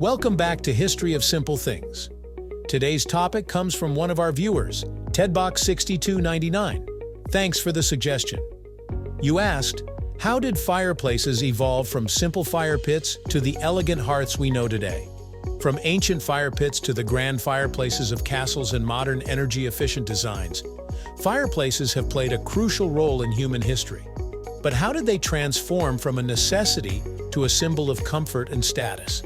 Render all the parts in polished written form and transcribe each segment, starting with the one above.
Welcome back to History of Simple Things. Today's topic comes from one of our viewers, Tedbox6299. Thanks for the suggestion. You asked, how did fireplaces evolve from simple fire pits to the elegant hearths we know today? From ancient fire pits to the grand fireplaces of castles and modern energy-efficient designs, fireplaces have played a crucial role in human history. But how did they transform from a necessity to a symbol of comfort and status?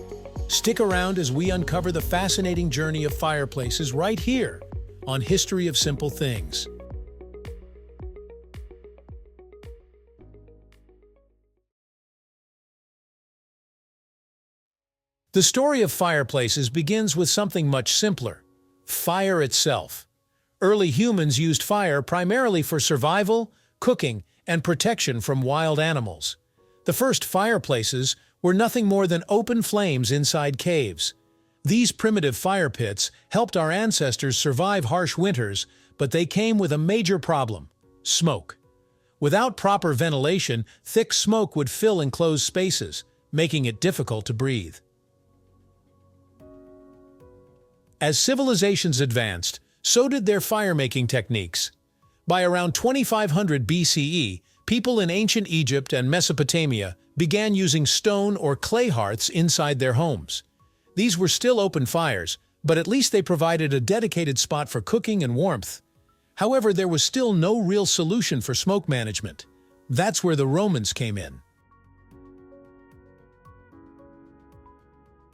Stick around as we uncover the fascinating journey of fireplaces right here on History of Simple Things. The story of fireplaces begins with something much simpler: fire itself. Early humans used fire primarily for survival, cooking, and protection from wild animals. The first fireplaces were nothing more than open flames inside caves. These primitive fire pits helped our ancestors survive harsh winters, but they came with a major problem: smoke. Without proper ventilation, thick smoke would fill enclosed spaces, making it difficult to breathe. As civilizations advanced, so did their fire-making techniques. By around 2500 BCE, people in ancient Egypt and Mesopotamia began using stone or clay hearths inside their homes. These were still open fires, but at least they provided a dedicated spot for cooking and warmth. However, there was still no real solution for smoke management. That's where the Romans came in.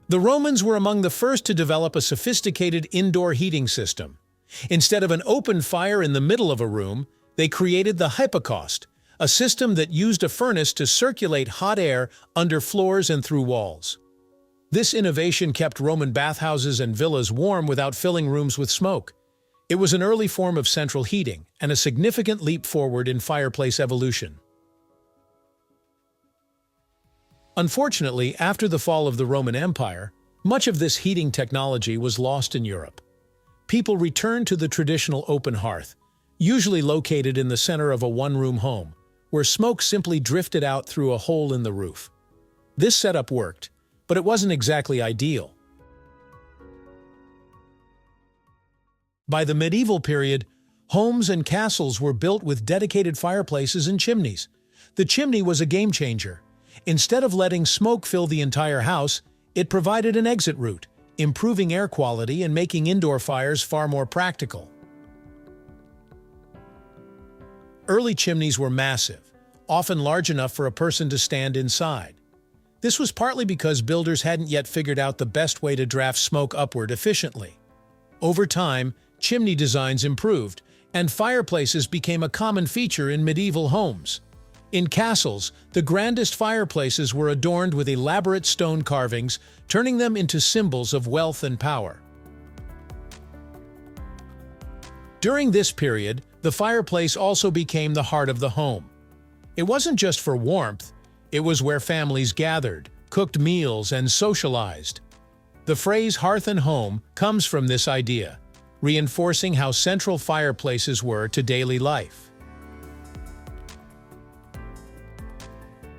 The Romans were among the first to develop a sophisticated indoor heating system. Instead of an open fire in the middle of a room, they created the Hypocaust, a system that used a furnace to circulate hot air under floors and through walls. This innovation kept Roman bathhouses and villas warm without filling rooms with smoke. It was an early form of central heating and a significant leap forward in fireplace evolution. Unfortunately, after the fall of the Roman Empire, much of this heating technology was lost in Europe. People returned to the traditional open hearth, usually located in the center of a one-room home, where smoke simply drifted out through a hole in the roof. This setup worked, but it wasn't exactly ideal. By the medieval period, homes and castles were built with dedicated fireplaces and chimneys. The chimney was a game changer. Instead of letting smoke fill the entire house, it provided an exit route, improving air quality and making indoor fires far more practical. Early chimneys were massive, often large enough for a person to stand inside. This was partly because builders hadn't yet figured out the best way to draft smoke upward efficiently. Over time, chimney designs improved, and fireplaces became a common feature in medieval homes. In castles, the grandest fireplaces were adorned with elaborate stone carvings, turning them into symbols of wealth and power. During this period, the fireplace also became the heart of the home. It wasn't just for warmth, it was where families gathered, cooked meals, and socialized. The phrase hearth and home comes from this idea, reinforcing how central fireplaces were to daily life.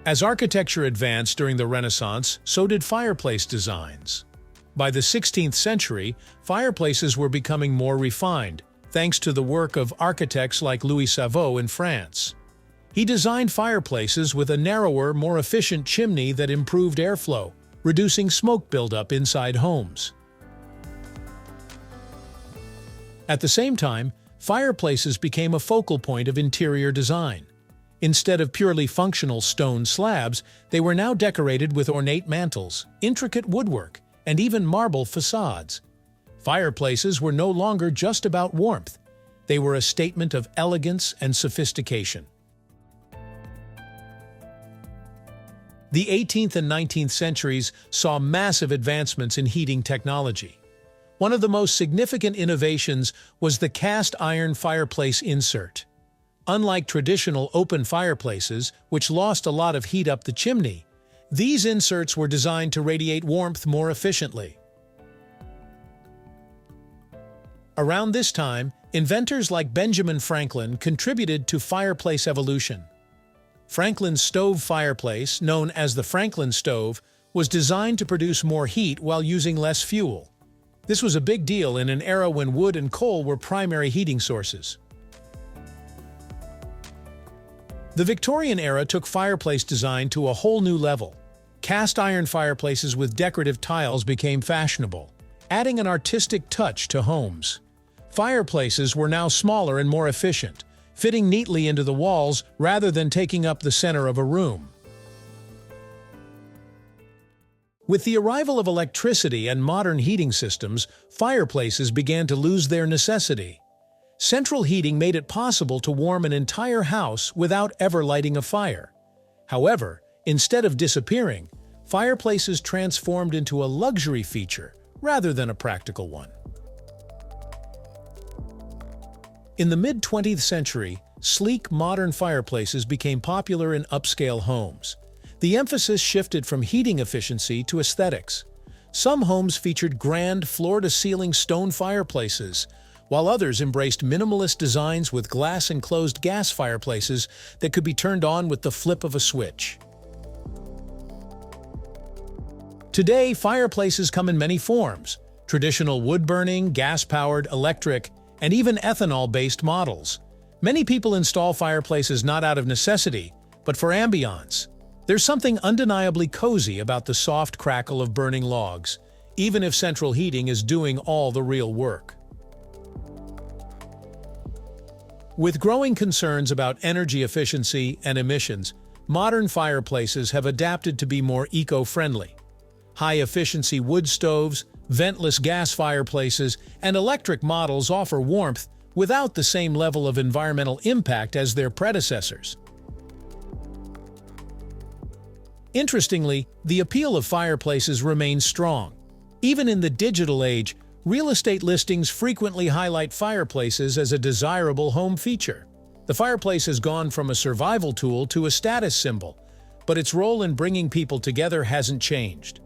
As architecture advanced during the Renaissance, so did fireplace designs. By the 16th century, fireplaces were becoming more refined, thanks to the work of architects like Louis Savot in France. He designed fireplaces with a narrower, more efficient chimney that improved airflow, reducing smoke buildup inside homes. At the same time, fireplaces became a focal point of interior design. Instead of purely functional stone slabs, they were now decorated with ornate mantels, intricate woodwork, and even marble facades. Fireplaces were no longer just about warmth. They were a statement of elegance and sophistication. The 18th and 19th centuries saw massive advancements in heating technology. One of the most significant innovations was the cast iron fireplace insert. Unlike traditional open fireplaces, which lost a lot of heat up the chimney, these inserts were designed to radiate warmth more efficiently. Around this time, inventors like Benjamin Franklin contributed to fireplace evolution. Franklin's stove fireplace, known as the Franklin stove, was designed to produce more heat while using less fuel. This was a big deal in an era when wood and coal were primary heating sources. The Victorian era took fireplace design to a whole new level. Cast iron fireplaces with decorative tiles became fashionable, adding an artistic touch to homes. Fireplaces were now smaller and more efficient, fitting neatly into the walls rather than taking up the center of a room. With the arrival of electricity and modern heating systems, fireplaces began to lose their necessity. Central heating made it possible to warm an entire house without ever lighting a fire. However, instead of disappearing, fireplaces transformed into a luxury feature rather than a practical one. In the mid-20th century, sleek modern fireplaces became popular in upscale homes. The emphasis shifted from heating efficiency to aesthetics. Some homes featured grand floor-to-ceiling stone fireplaces, while others embraced minimalist designs with glass-enclosed gas fireplaces that could be turned on with the flip of a switch. Today, fireplaces come in many forms: traditional wood-burning, gas-powered, electric, and even ethanol-based models. Many people install fireplaces not out of necessity, but for ambiance. There's something undeniably cozy about the soft crackle of burning logs, even if central heating is doing all the real work. With growing concerns about energy efficiency and emissions, modern fireplaces have adapted to be more eco-friendly. High-efficiency wood stoves, ventless gas fireplaces, and electric models offer warmth without the same level of environmental impact as their predecessors. Interestingly, the appeal of fireplaces remains strong. Even in the digital age, real estate listings frequently highlight fireplaces as a desirable home feature. The fireplace has gone from a survival tool to a status symbol, but its role in bringing people together hasn't changed.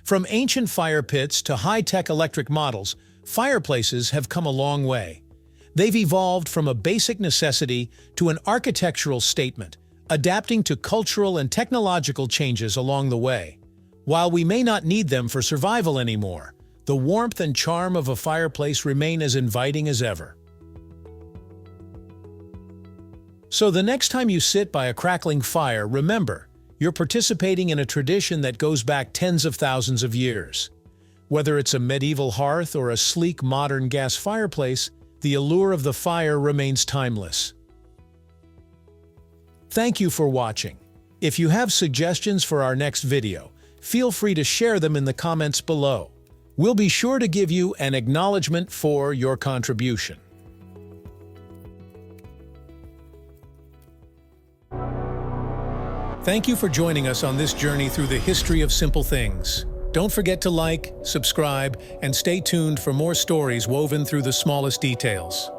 From ancient fire pits to high-tech electric models, fireplaces have come a long way. They've evolved from a basic necessity to an architectural statement, adapting to cultural and technological changes along the way. While we may not need them for survival anymore, the warmth and charm of a fireplace remain as inviting as ever. So the next time you sit by a crackling fire, remember, you're participating in a tradition that goes back tens of thousands of years. Whether it's a medieval hearth or a sleek modern gas fireplace, the allure of the fire remains timeless. Thank you for watching. If you have suggestions for our next video, feel free to share them in the comments below. We'll be sure to give you an acknowledgement for your contribution. Thank you for joining us on this journey through the history of simple things. Don't forget to like, subscribe, and stay tuned for more stories woven through the smallest details.